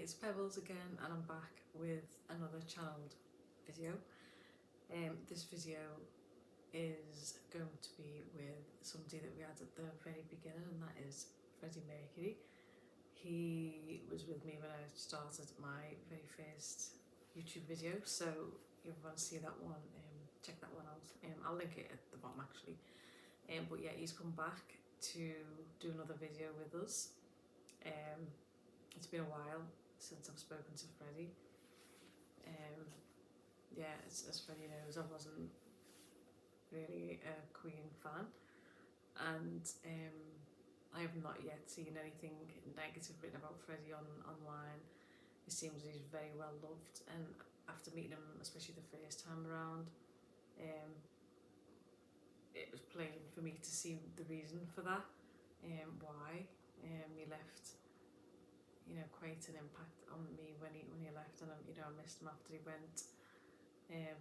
it's Pebbles again, and I'm back with another channeled video. This video is going to be with somebody that we had at the very beginning, and that is Freddie Mercury. He was with me when I started my very first YouTube video, so if you want to see that one, check that one out. I'll link it at the bottom actually. But yeah, he's come back to do another video with us. It's been a while since I've spoken to Freddie. Yeah, as Freddie knows, I wasn't really a Queen fan, and I have not yet seen anything negative written about Freddie online. It seems he's very well loved, and after meeting him, especially the first time around, it was plain for me to see the reason for that, why he left. Quite an impact on me when he left, and I missed him after he went.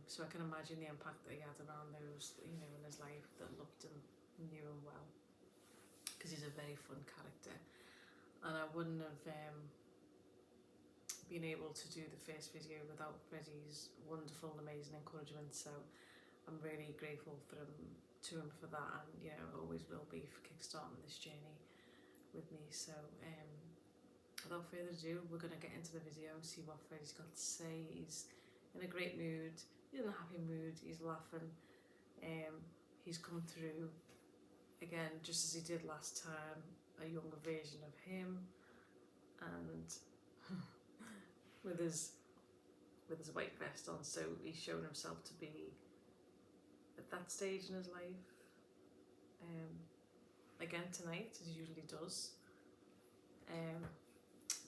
So I can imagine the impact that he had around those, in his life that loved him, knew him well, because he's a very fun character. And I wouldn't have been able to do the first video without Freddie's wonderful, amazing encouragement. So I'm really grateful to him for that, and always will be, for kickstarting this journey with me. So without further ado, we're going to get into the video and see what Freddie's got to say. He's in a great mood, he's in a happy mood, he's laughing. He's come through again, just as he did last time, a younger version of him, and with his white vest on. So he's shown himself to be at that stage in his life again tonight, as he usually does.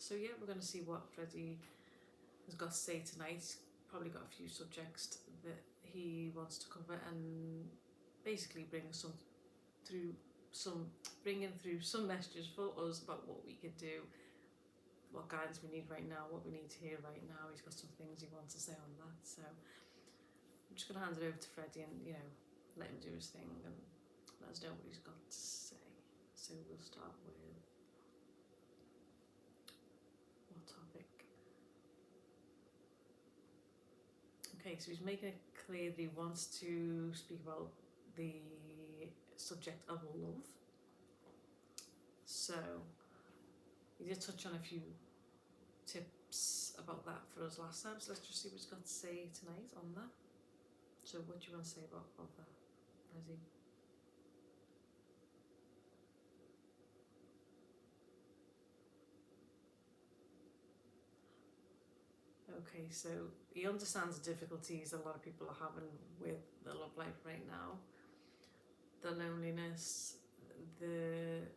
So yeah, we're going to see what Freddie has got to say tonight. He's probably got a few subjects that he wants to cover, and basically bring through some messages for us about what we could do, what guidance we need right now, what we need to hear right now. He's got some things he wants to say on that. So I'm just going to hand it over to Freddie and let him do his thing and let us know what he's got to say. So we'll start with what topic? Okay, so he's making it clear that he wants to speak about the subject of love. So he did touch on a few tips about that for us last time, so let's just see what he's got to say tonight on that. So what do you want to say about that, Freddie? Okay, so he understands the difficulties a lot of people are having with their love life right now. The loneliness, the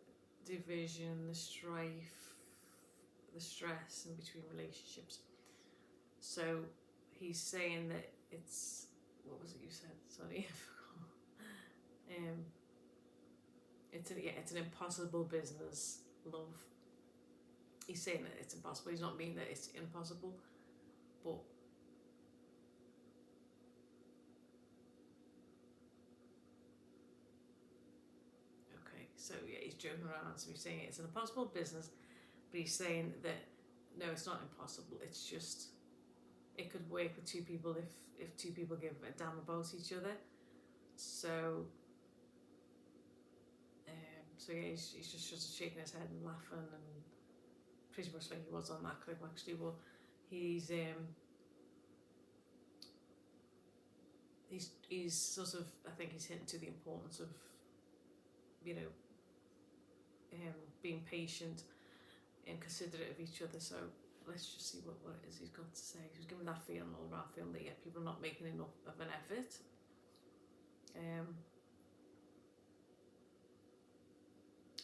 division, the strife, the stress in between relationships. So he's saying that it's, what was it you said? Sorry, I forgot. It's an impossible business, love. He's saying that it's impossible. He's not meaning that it's impossible, but okay, so yeah, he's joking around. So he's saying it's an impossible business, but he's saying that no, it's not impossible. It's just, it could work with two people if two people give a damn about each other. So so yeah, he's just shaking his head and laughing, and pretty much like he was on that clip actually. Well, he's sort of, I think he's hinting to the importance of being patient and considerate of each other. So let's just see what it is he's got to say. He's giving that feeling all around, feeling that people are not making enough of an effort.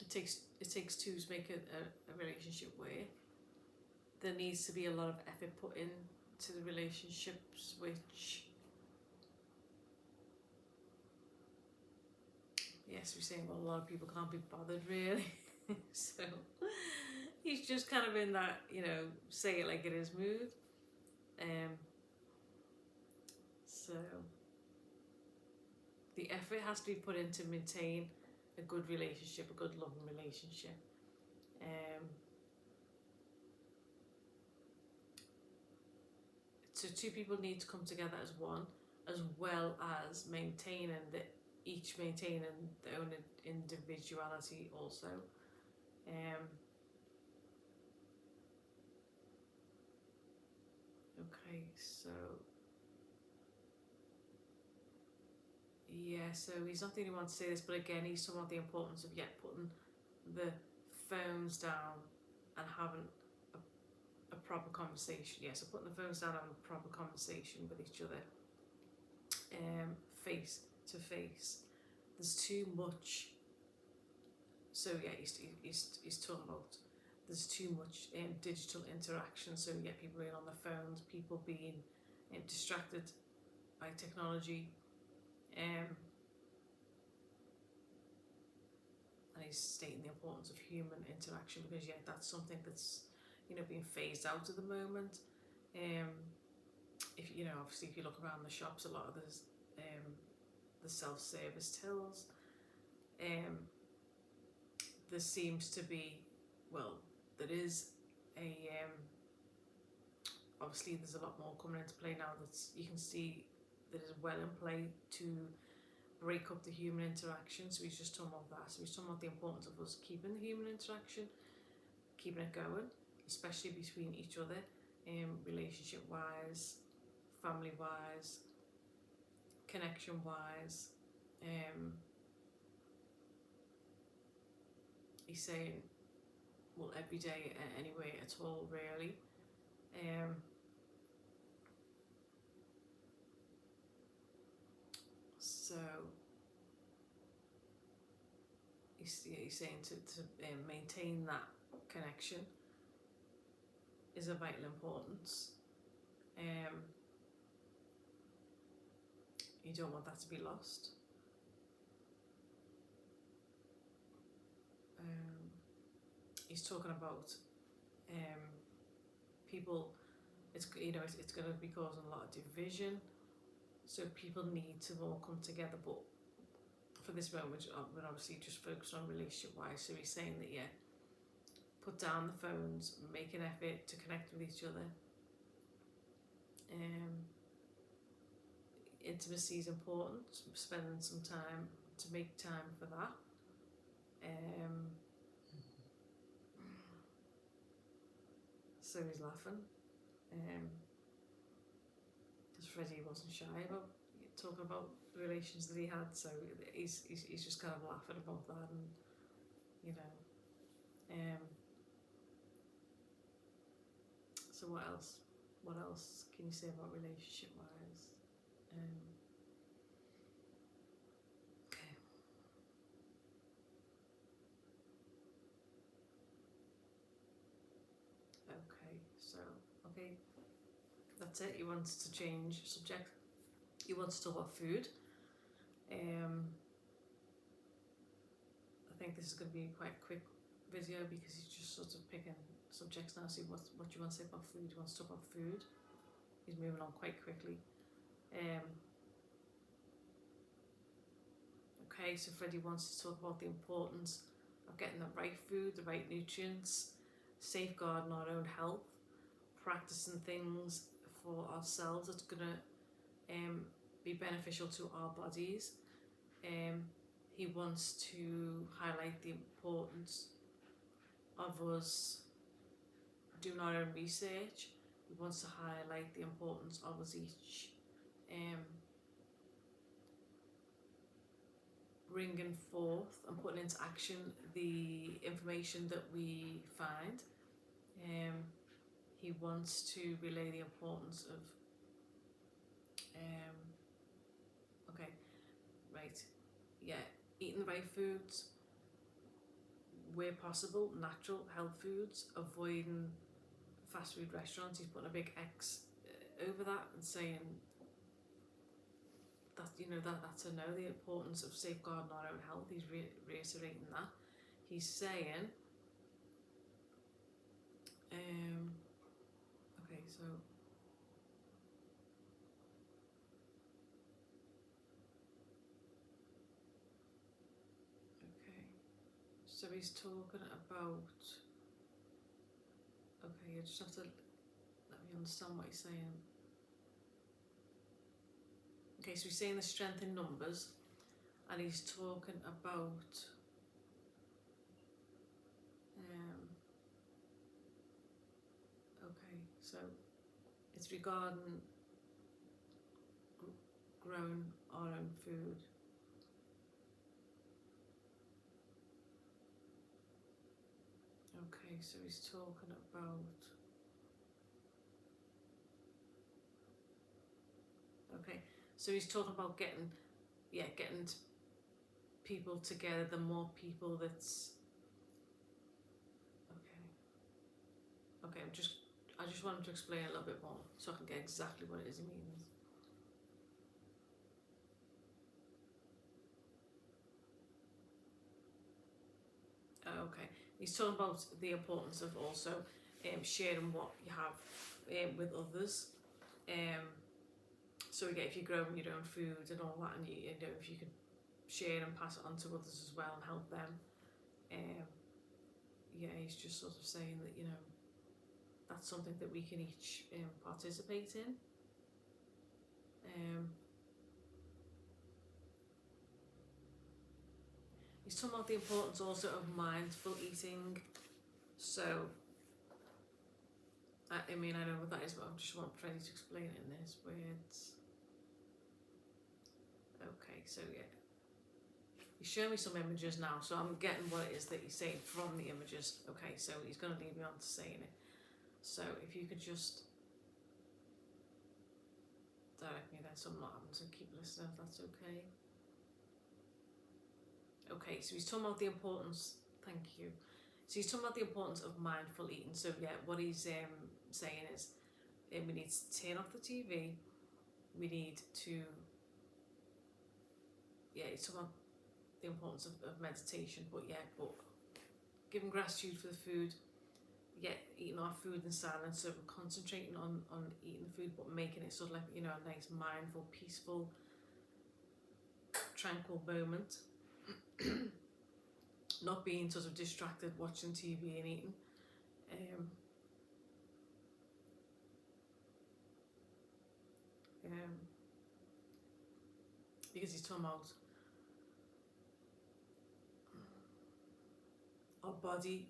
It takes two to make a relationship work. There needs to be a lot of effort put into the relationships, which, yes, we're saying, well, a lot of people can't be bothered really. So he's just kind of in that, say it like it is mood. So the effort has to be put in to maintain a good relationship, a good loving relationship. so two people need to come together as one, as well as each maintaining their own individuality also. Okay, so yeah, so he's not the only one to say this, but again, he's talking about the importance of putting the phones down and having a proper conversation. Yeah, so putting the phones down and having a proper conversation with each other, face to face. There's too much. So yeah, he's talking about there's too much digital interaction. So you get people being on their phones, people being distracted by technology, and he's stating the importance of human interaction, because that's something that's being phased out at the moment. If obviously if you look around the shops, a lot of the self-service tills, there seems to be, there is a obviously there's a lot more coming into play now that you can see that is well in play to break up the human interaction. So he's just talking about that. So he's talking about the importance of us keeping the human interaction, keeping it going, especially between each other, relationship wise, family wise, connection wise. He's saying, every day anyway at all, really. So he's saying to maintain that connection is of vital importance. You don't want that to be lost. He's talking about people. It's it's going to be causing a lot of division. So people need to all come together. But for this moment, we're obviously just focused on relationship wise. So he's saying that put down the phones, make an effort to connect with each other. Intimacy is important. Spending some time to make time for that. So he's laughing. Because Freddie wasn't shy about talking about the relations that he had, so he's just kind of laughing about that, and so what else can you say about relationship wise? Okay, that's it. He wants to change subject. He wants to talk about food. I think this is going to be quite a quick video because he's just sort of picking subjects now. See what do you want to say about food? He wants to talk about food. He's moving on quite quickly. Okay, so Freddie wants to talk about the importance of getting the right food, the right nutrients, safeguarding our own health, practicing things for ourselves that's going to be beneficial to our bodies. He wants to highlight the importance of us doing our own research. He wants to highlight the importance of us each bringing forth and putting into action the information that we find. He wants to relay the importance of eating the right foods where possible, natural health foods, avoiding fast food restaurants. He's putting a big X over that and saying that that's a no, the importance of safeguarding our own health. He's reiterating that. He's saying so he's talking about, you just have to let me understand what he's saying. Okay, so he's saying the strength in numbers, and he's talking about okay, so it's regarding growing our own food. Okay, so he's talking about, okay, so he's talking about getting people together. The more people that's, okay, I just want him to explain a little bit more so I can get exactly what it is he means. Okay, he's talking about the importance of also sharing what you have with others. So again, if you're growing your own food and all that, and you know, if you could share and pass it on to others as well and help them, yeah, he's just sort of saying that, you know, that's something that we can each participate in. He's talking about the importance also of mindful eating. So, I mean, I know what that is, but I just want Freddie to explain it in his words. Okay, so yeah. He's showing me some images now, so I'm getting what it is that he's saying from the images. Okay, so he's going to lead me on to saying it. So if you could just direct me there, so I'm not having to keep listening, if that's okay. Okay, so he's talking about the importance, thank you. So he's talking about the importance of mindful eating. So yeah, what he's saying is we need to turn off the TV, we need to, yeah, he's talking about the importance of meditation, but giving gratitude for the food, eating our food in silence, so we're concentrating on eating the food, but making it sort of like, you know, a nice, mindful, peaceful, tranquil moment. Not being sort of distracted watching TV and eating. Because he's talking about our body,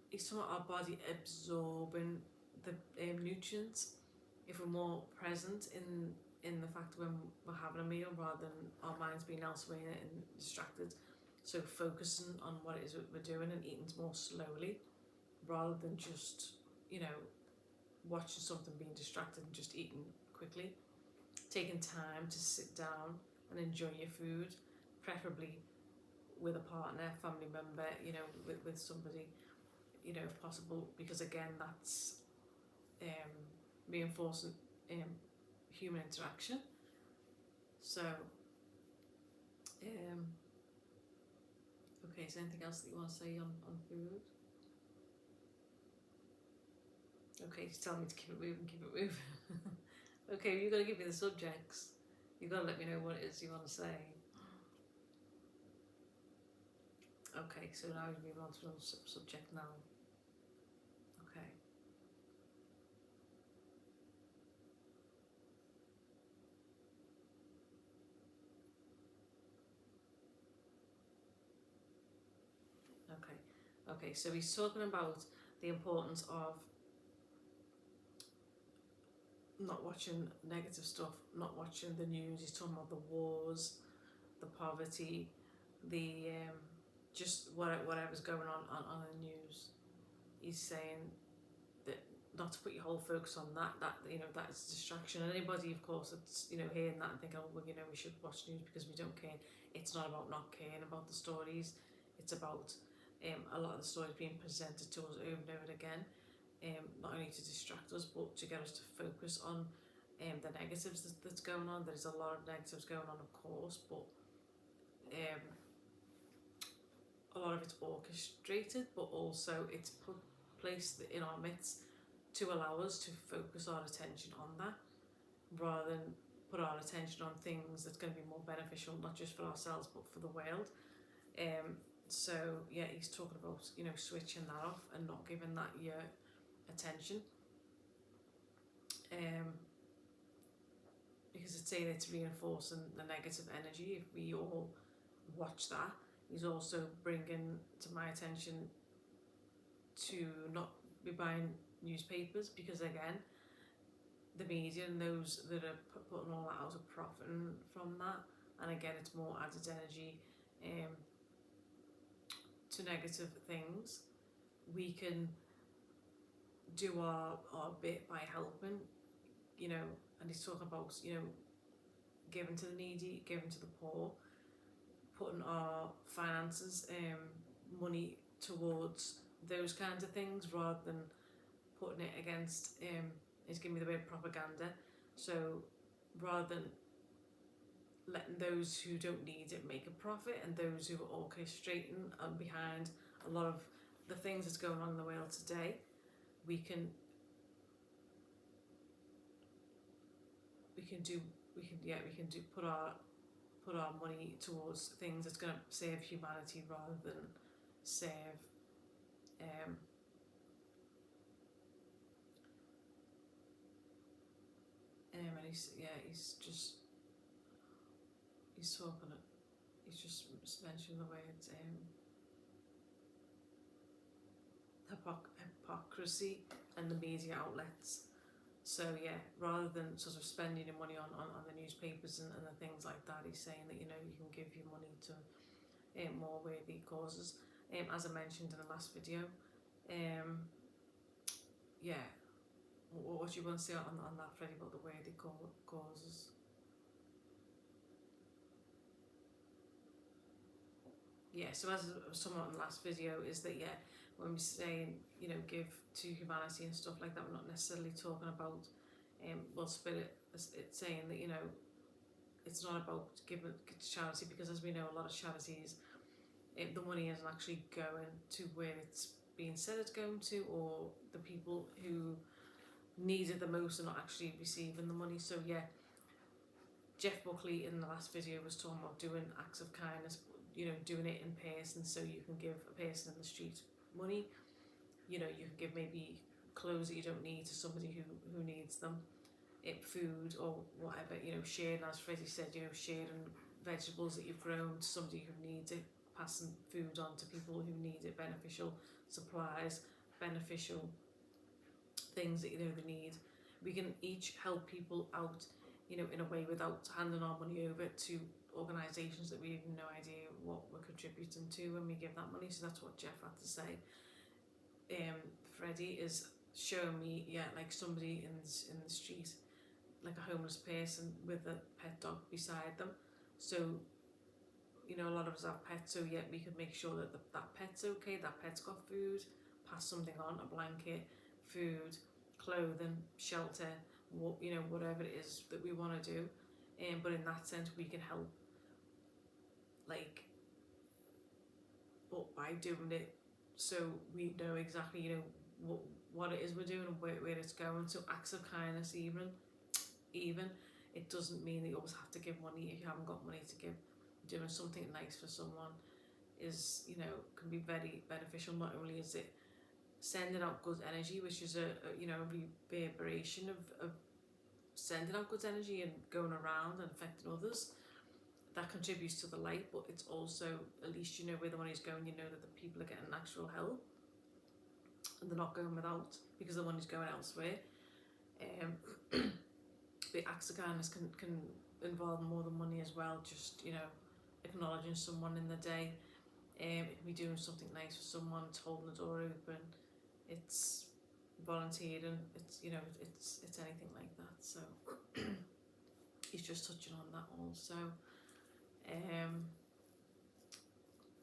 he's talking about our body absorbing the nutrients if we're more present in the fact when we're having a meal rather than our minds being elsewhere and distracted. So focusing on what it is we're doing and eating more slowly rather than just, you know, watching something, being distracted and just eating quickly. Taking time to sit down and enjoy your food, preferably with a partner, family member, you know, with somebody, you know, if possible, because again, that's reinforcing human interaction. So, okay, is there anything else that you want to say on food? Okay, just tell me to keep it moving, keep it moving. Okay, you've got to give me the subjects. You've got to let me know what it is you want to say. Okay, so now we move on to another subject now. Okay. Okay, so he's talking about the importance of not watching negative stuff, not watching the news. He's talking about the wars, the poverty, the just whatever's going on the news. He's saying that not to put your whole focus on that you know, that is distraction. And anybody, of course, that's, you know, hearing that and thinking, oh well, you know, we should watch news because we don't care. It's not about not caring about the stories. It's about a lot of the stories being presented to us over and over again, not only to distract us but to get us to focus on the negatives that's going on. There's a lot of negatives going on, of course, but a lot of it's orchestrated, but also it's placed in our midst to allow us to focus our attention on that rather than put our attention on things that's going to be more beneficial, not just for ourselves but for the world. So yeah, he's talking about, you know, switching that off and not giving that your attention. because it's saying it's reinforcing the negative energy. If we all watch that, he's also bringing to my attention to not be buying newspapers, because again, the media and those that are putting all that out are profiting from that, and again it's more added energy to negative things. We can do our bit by helping, you know, and he's talking about, you know, giving to the needy, giving to the poor, putting our finances, money towards those kinds of things rather than putting it against, is giving me the word propaganda. So rather than letting those who don't need it make a profit and those who are orchestrating and behind a lot of the things that's going on in the world today, we can put our money towards things that's going to save humanity rather than save and he's just mentioned the words hypocrisy and the media outlets. So yeah, rather than sort of spending your money on the newspapers and the things like that, he's saying that, you know, you can give your money to more worthy causes. As I mentioned in the last video, yeah, what do you want to say on that, Freddie, about the worthy causes? Yeah, so as I was talking about in the last video, is that yeah, when we're saying, you know, give to humanity and stuff like that, we're not necessarily talking about spirit. It's saying that, you know, it's not about giving to charity, because as we know, a lot of charities, the money isn't actually going to where it's being said it's going to, or the people who need it the most are not actually receiving the money. So yeah, Jeff Buckley in the last video was talking about doing acts of kindness, you know, doing it in person. So you can give a person in the street money, you know, you can give maybe clothes that you don't need to somebody who needs them, food or whatever, you know, sharing, as Freddie said, you know, sharing vegetables that you've grown to somebody who needs it, passing food on to people who need it, beneficial supplies, beneficial things that, you know, they need. We can each help people out, you know, in a way without handing our money over to organisations that we have no idea what we're contributing to when we give that money. So that's what Jeff had to say. Freddie is showing me, yeah, like somebody in the street, like a homeless person with a pet dog beside them. So, you know, a lot of us have pets, so yeah, we could make sure that that pet's okay, that pet's got food, pass something on, a blanket, food, clothing, shelter, you know, whatever it is that we want to do. But in that sense, we can help, like, but by doing it, so we know exactly, you know, what it is we're doing and where it's going. So acts of kindness, even it doesn't mean that you always have to give money if you haven't got money to give. Doing something nice for someone is, you know, can be very beneficial. Not only is it sending out good energy, which is a you know, reverberation of sending out good energy and going around and affecting others, that contributes to the light, but it's also, at least you know where the money's going, you know that the people are getting actual help and they're not going without because the money's going elsewhere. The acts of kindness can involve more than money as well, just, you know, acknowledging someone in the day. It can be doing something nice for someone, it's holding the door open, it's volunteering, it's, you know, it's anything like that. So he's just touching on that also.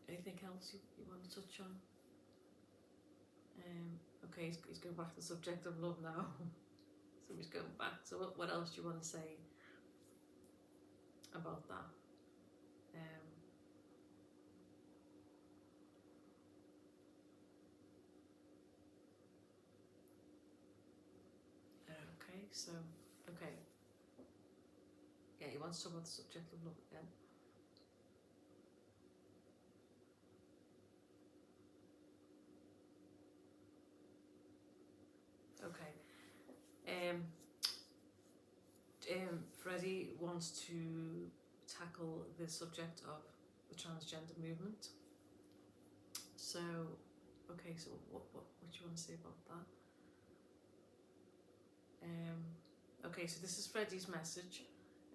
Anything else you want to touch on? Okay, he's going back to the subject of love now. So he's going back. So what else do you want to say about that? Okay, so, okay. Yeah, he wants to talk about the subject of love again. Okay. Freddie wants to tackle the subject of the transgender movement. So, okay, so what do you want to say about that? Okay, so this is Freddie's message,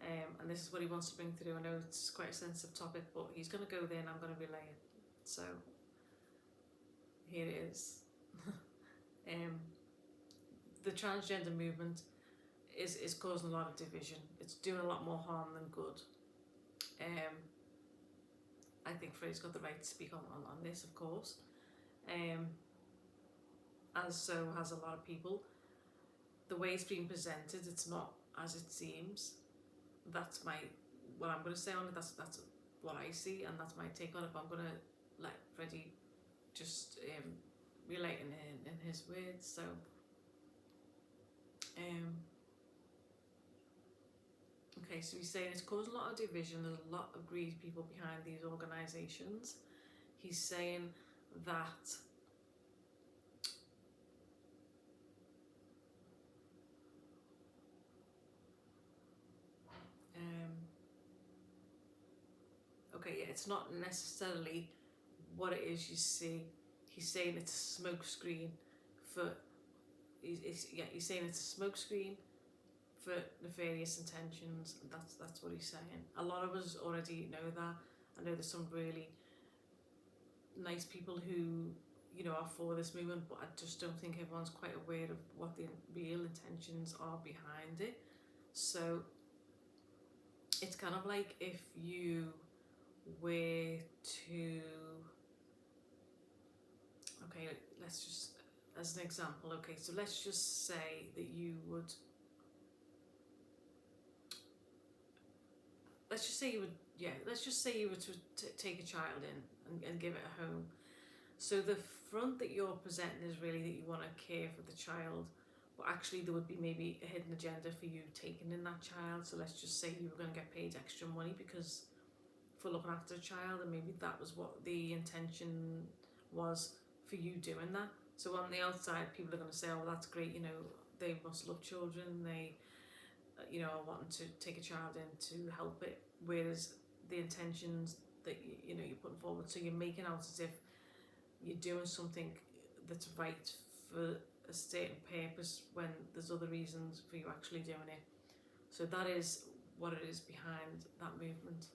and this is what he wants to bring through. I know it's quite a sensitive topic, but he's going to go there and I'm going to relay it. So, here it is. The transgender movement is causing a lot of division. It's doing a lot more harm than good. I think Freddie's got the right to speak on this, of course. As so has a lot of people. The way it's being presented, it's not as it seems. That's what I'm going to say on it. That's what I see, and that's my take on it. But I'm going to let Freddie just relate in his words. So, okay, so he's saying it's caused a lot of division. There's a lot of greedy people behind these organisations. He's saying that okay, yeah, it's not necessarily what it is you see. He's saying it's a smoke screen for. He's saying it's a smoke screen for nefarious intentions. That's what he's saying. A lot of us already know that. I know there's some really nice people who are for this movement, but I just don't think everyone's quite aware of what the real intentions are behind it. So it's kind of like if you were to, okay, let's just, as an example, okay, so let's just say that you would, let's just say you were to take a child in and give it a home. So the front that you're presenting is really that you want to care for the child, but actually there would be maybe a hidden agenda for you taking in that child. So let's just say you were going to get paid extra money because for looking after a child, and maybe that was what the intention was for you doing that. So on the outside, people are going to say, oh, that's great, they must love children, they are wanting to take a child in to help it, whereas the intentions that you're putting forward, so you're making out as if you're doing something that's right for a certain purpose when there's other reasons for you actually doing it. So that is what it is behind that movement.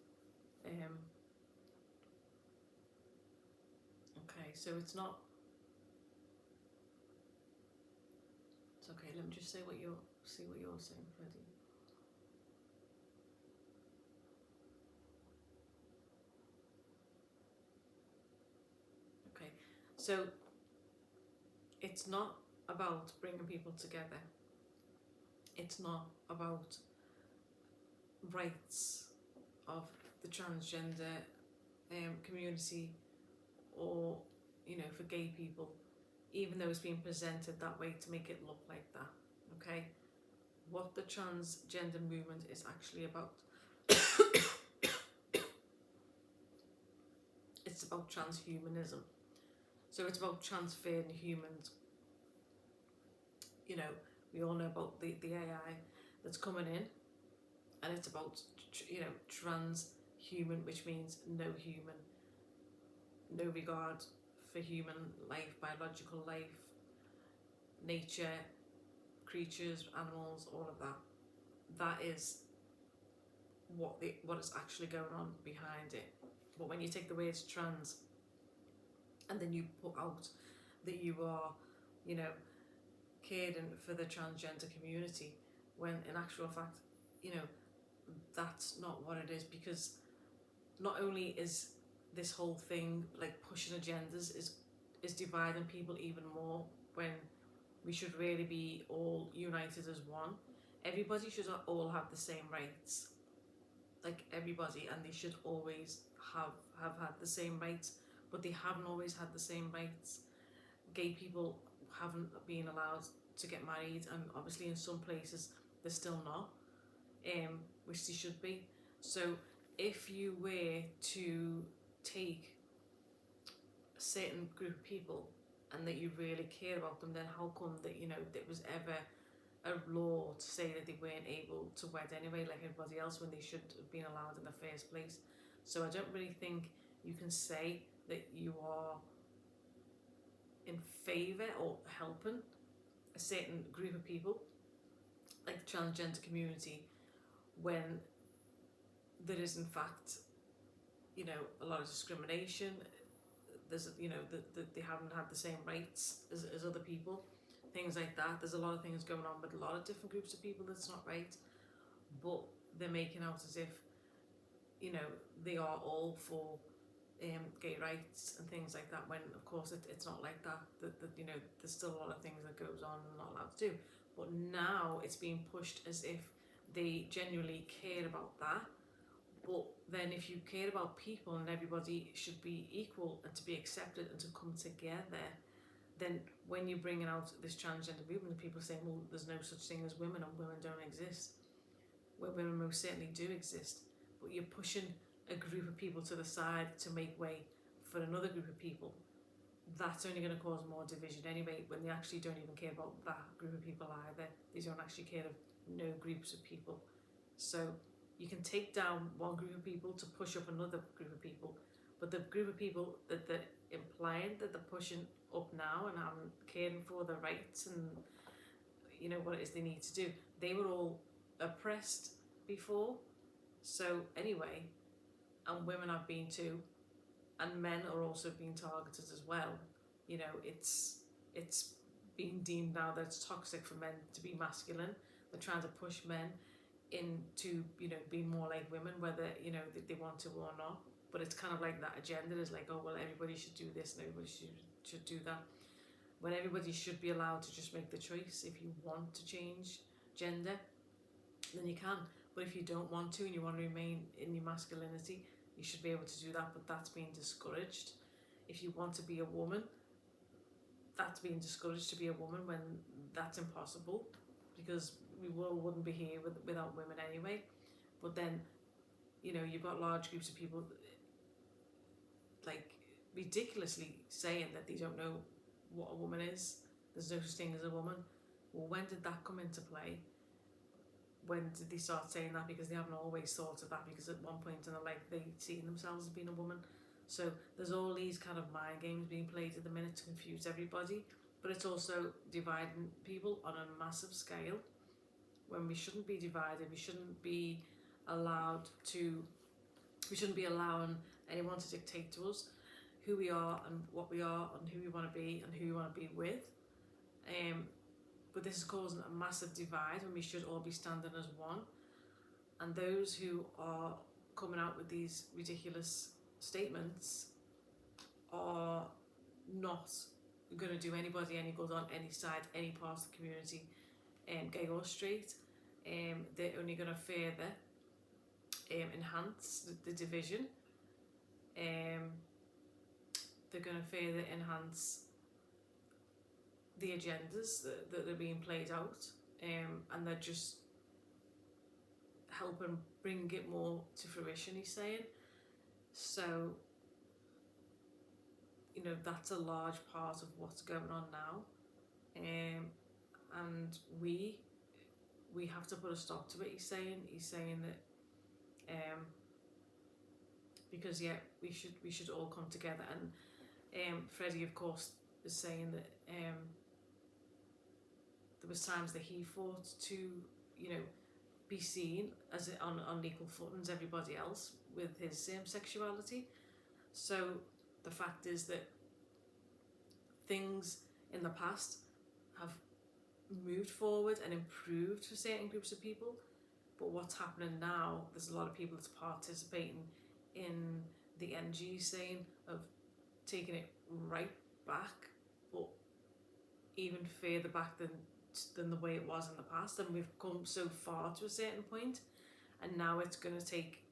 Okay, so it's not. It's okay. Let me just see what you're saying, Freddie. Okay, so it's not about bringing people together. It's not about rights of the transgender community, or for gay people, even though it's being presented that way to make it look like that. Okay, what the transgender movement is actually about, it's about transhumanism. So it's about transferring humans. We all know about the AI that's coming in, and it's about transhuman, which means no human, no regard for human life, biological life, nature, creatures, animals, all of that. That is what is actually going on behind it. But when you take the words trans and then you put out that you are, caring for the transgender community, when in actual fact, that's not what it is, because not only is this whole thing like pushing agendas is dividing people even more, when we should really be all united as one. Everybody should all have the same rights, like everybody, and they should always have had the same rights, but they haven't always had the same rights. Gay people haven't been allowed to get married, and obviously in some places they're still not, which they should be. So if you were to take a certain group of people and that you really care about them, then how come that that was ever a law to say that they weren't able to wed anyway like everybody else when they should have been allowed in the first place. So I don't really think you can say that you are in favour or helping a certain group of people like the transgender community when there is in fact, you know, a lot of discrimination. There's, you know, that they haven't had the same rights as other people, things like that. There's a lot of things going on with a lot of different groups of people that's not right, but they're making out as if, you know, they are all for gay rights and things like that, when of course it's not like that. That you know, there's still a lot of things that goes on and not allowed to do, but now it's being pushed as if they genuinely care about that. But then if you care about people and everybody should be equal and to be accepted and to come together, then when you're bringing out this transgender movement, people saying, well, there's no such thing as women and women don't exist. Well, women most certainly do exist, but you're pushing a group of people to the side to make way for another group of people. That's only going to cause more division anyway, when they actually don't even care about that group of people either. They don't actually care of no groups of people. So you can take down one group of people to push up another group of people, but the group of people that they're implying that they're pushing up now and caring for their rights and, you know, what it is they need to do, they were all oppressed before. So anyway, and women have been too, and men are also being targeted as well. You know, it's being deemed now that it's toxic for men to be masculine. They're trying to push men into, you know, being more like women, whether, you know, they want to or not. But it's kind of like that agenda is like, oh well, everybody should do this and everybody should do that, when everybody should be allowed to just make the choice. If you want to change gender, then you can, but if you don't want to and you want to remain in your masculinity, you should be able to do that, but that's being discouraged. If you want to be a woman, that's being discouraged to be a woman, when that's impossible, because we wouldn't be here without women anyway. But then, you know, you've got large groups of people like ridiculously saying that they don't know what a woman is. There's no such thing as a woman. Well, when did that come into play? When did they start saying that? Because they haven't always thought of that, because at one point in their life they seen themselves as being a woman. So there's all these kind of mind games being played at the minute to confuse everybody, but it's also dividing people on a massive scale when we shouldn't be divided. We shouldn't be allowing anyone to dictate to us who we are and what we are and who we want to be and who we want to be with. But this is causing a massive divide when we should all be standing as one. And those who are coming out with these ridiculous statements are not going to do anybody any good on any side, any part of the community, gay or straight. They're only going to further enhance the division. They're going to further enhance the agendas that are being played out, and they're just helping bring it more to fruition, he's saying. So, you know, that's a large part of what's going on now, and we have to put a stop to it, he's saying. He's saying that because we should all come together, and Freddie of course is saying that there was times that he fought to, you know, be seen as on equal footing as everybody else with his sexuality. So the fact is that things in the past have moved forward and improved for certain groups of people, but what's happening now, there's a lot of people that's participating in the energy saying of taking it right back, but even further back than the way it was in the past. And we've come so far to a certain point, and now it's going to take,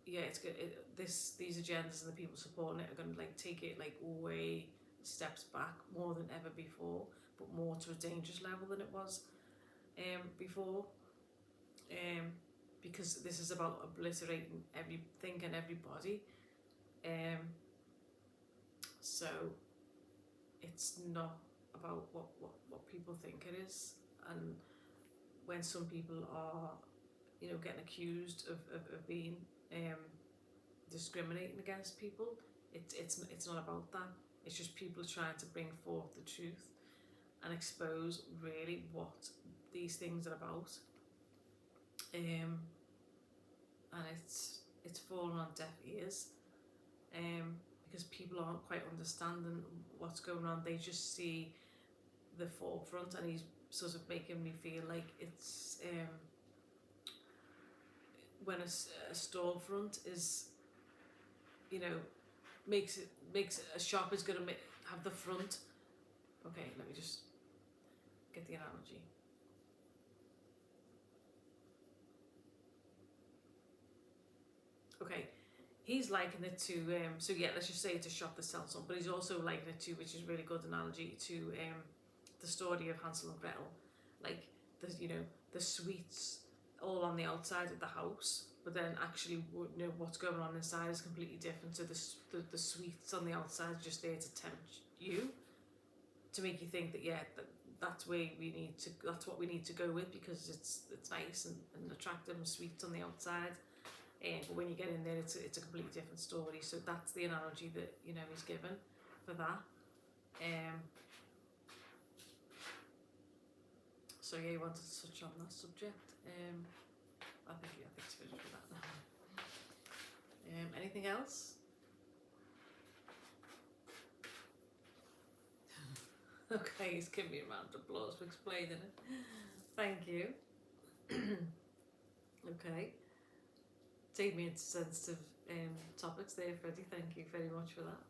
these agendas and the people supporting it are going to like take it like way steps back, more than ever before, but more to a dangerous level than it was before, because this is about obliterating everything and everybody. So it's not about what people think it is, and when some people are, you know, getting accused of being discriminating against people, it's not about that. It's just people trying to bring forth the truth and expose really what these things are about. And it's fallen on deaf ears, because people aren't quite understanding what's going on. They just see the forefront, and he's sort of making me feel like it's when a storefront is, you know, makes a shop is going to have the front. Okay, let me just get the analogy. Okay, he's liking it to so yeah, let's just say it's a shop that sells something, but he's also liking it to, which is a really good analogy, to the story of Hansel and Gretel. Like, the, you know, the sweets all on the outside of the house, but then actually, you know, what's going on inside is completely different. So the sweets on the outside are just there to tempt you, to make you think that, yeah, that's what we need to go with, because it's nice and attractive and sweet on the outside. But when you get in there, it's a completely different story. So that's the analogy that, you know, he's given for that. So yeah, he wanted to touch on that subject. I think it's finished with that now. Anything else? Okay, he's giving me a round of applause for explaining it. Thank you. Okay. Take me into sensitive topics there, Freddie. Thank you very much for that.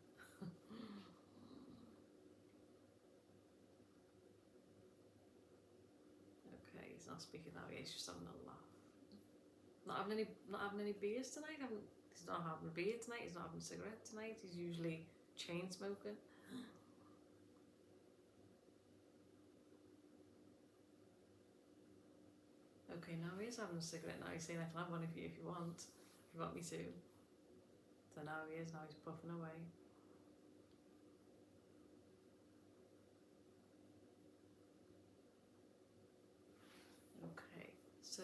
Okay, he's not speaking now. He's just having a laugh. Not having any beers tonight. He's not having a beer tonight. He's not having a cigarette tonight. He's usually chain smoking. Okay, now he is having a cigarette. Now he's saying, I can have one if you want. If you want me to. So now he is. Now he's puffing away. Okay, so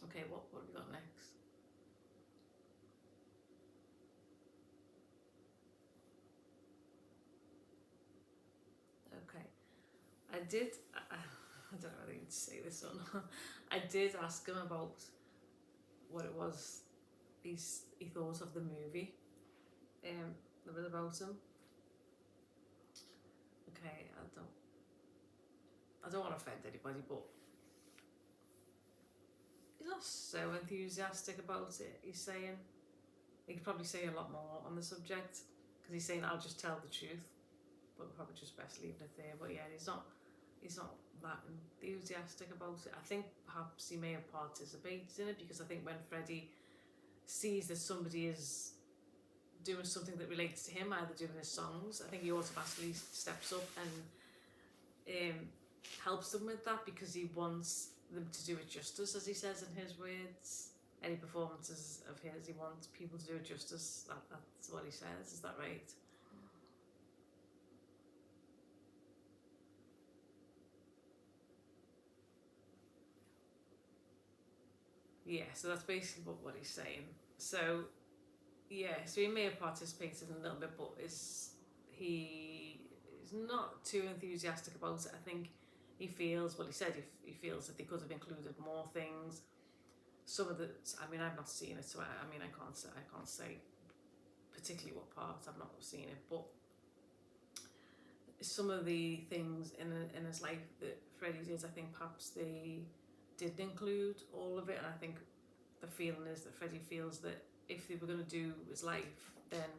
okay, what have we got next? Okay, I don't know whether I need to say this or not. I did ask him about what it was he thought of the movie that was about him. Okay, I don't want to offend anybody, but he's not so enthusiastic about it. He's saying he could probably say a lot more on the subject, because he's saying, I'll just tell the truth, but we're probably just best leaving it there. But yeah, he's not that enthusiastic about it. I think perhaps he may have participated in it, because I think when Freddie sees that somebody is doing something that relates to him, either doing his songs, I think he automatically steps up and helps them with that, because he wants them to do it justice, as he says in his words. Any performances of his, he wants people to do it justice. That's what he says. Is that right? Yeah, so that's basically what he's saying. So yeah, so he may have participated in a little bit, but he is not too enthusiastic about it. I think he feels, well, he said he feels that they could have included more things. Some of the, I mean, I've not seen it, so I mean, I can't say particularly what part. I've not seen it, but some of the things in his life that Freddie did, I think perhaps they didn't include all of it, and I think the feeling is that Freddie feels that if they were going to do his life, then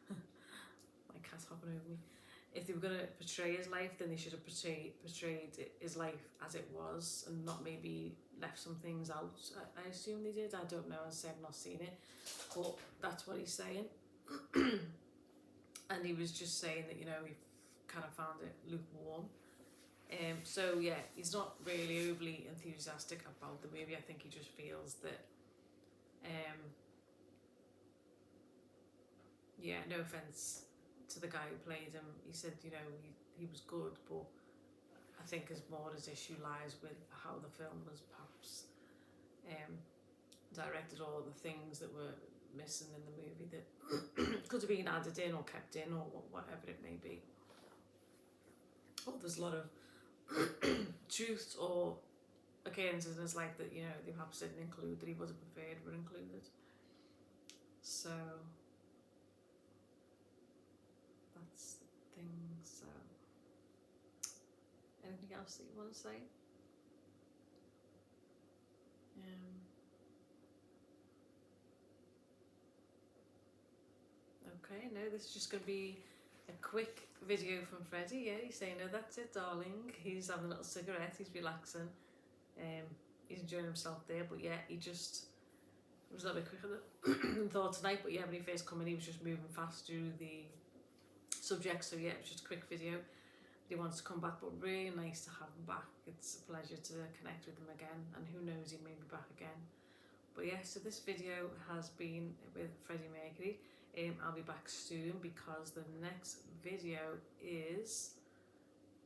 my cat's hopping over me. If they were going to portray his life, then they should have portrayed his life as it was, and not maybe left some things out. I assume they did. I don't know. As I said, I've not seen it, but that's what he's saying. And he was just saying that, you know, he kind of found it lukewarm. So yeah, he's not really overly enthusiastic about the movie. I think he just feels that, yeah, no offense to to the guy who played him, he said, you know, he was good, but I think his issue lies with how the film was perhaps directed, or the things that were missing in the movie that could have been added in or kept in, or whatever it may be. Or there's a lot of truths or occurrences like that, you know, they perhaps didn't include, that he would have preferred were included. So that's the thing. So anything else that you want to say? Okay, no, this is just going to be a quick video from Freddie. Yeah, he's saying, no, that's it, darling. He's having a little cigarette, he's relaxing. He's enjoying himself there, but yeah, it was a little bit quicker than thought tonight, but yeah, when he first come in, he was just moving fast through the subject, so yeah, it was just a quick video. He wants to come back, but really nice to have him back. It's a pleasure to connect with him again, and who knows, he may be back again. But yeah, so this video has been with Freddie Mercury. I'll be back soon, because the next video is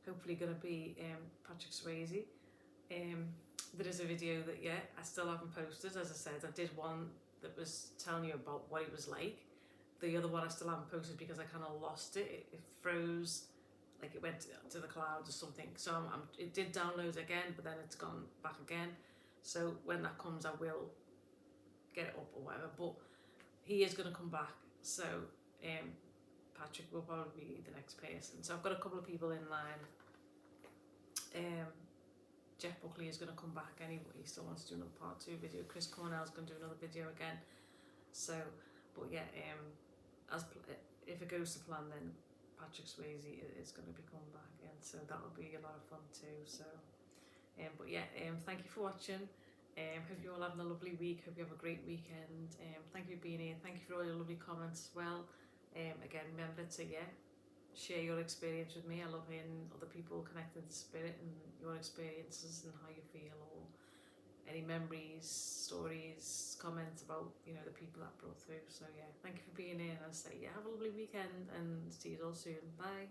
hopefully going to be Patrick Swayze. There is a video that, yeah, I still haven't posted. As I said, I did one that was telling you about what it was like. The other one I still haven't posted because I kind of lost it. It froze, like it went to the cloud or something. So it did download again, but then it's gone back again. So when that comes, I will get it up or whatever. But he is going to come back. So Patrick will probably be the next person. So I've got a couple of people in line. Jeff Buckley is going to come back anyway. He still wants to do another part 2 video. Chris Cornell's going to do another video again. So, but yeah, if it goes to plan, then Patrick Swayze is going to be coming back again. So that'll be a lot of fun too. So, but yeah, thank you for watching. Hope you're all having a lovely week. Hope you have a great weekend. Thank you for being here. Thank you for all your lovely comments as well. Again, remember to share your experience with me. I love hearing other people connected to spirit and your experiences and how you feel, or any memories, stories, comments about, you know, the people that brought through. So yeah, thank you for being here, and I say, yeah, have a lovely weekend and see you all soon. Bye.